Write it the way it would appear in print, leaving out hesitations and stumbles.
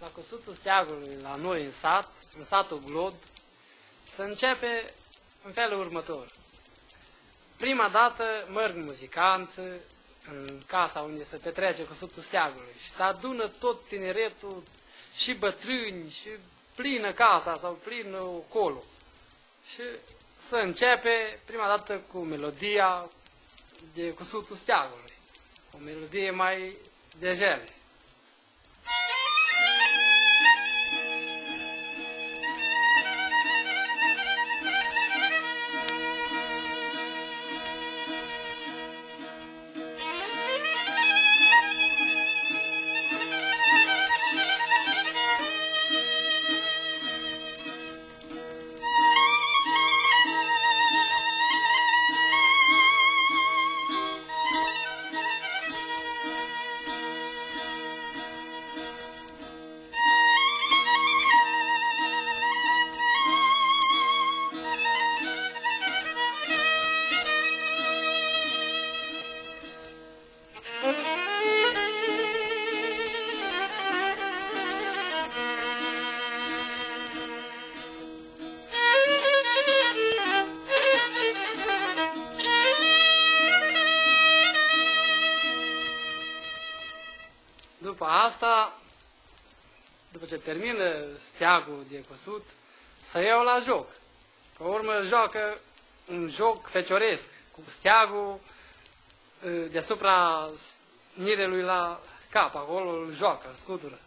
la căsutul steagului la noi în sat, în satul Glod, se începe în felul următor. Prima dată merg muzicanți în casa unde se petrece căsutul steagului și se adună tot tineretul și bătrâni și plină casa sau plină colul. Și se începe prima dată cu melodia de căsutul steagului, o melodie mai de jele. După asta, după ce termină steagul de căsut, să iau la joc. Pe urmă joacă un joc fecioresc, cu steagul deasupra nirelui la cap, acolo îl joacă, în scutură.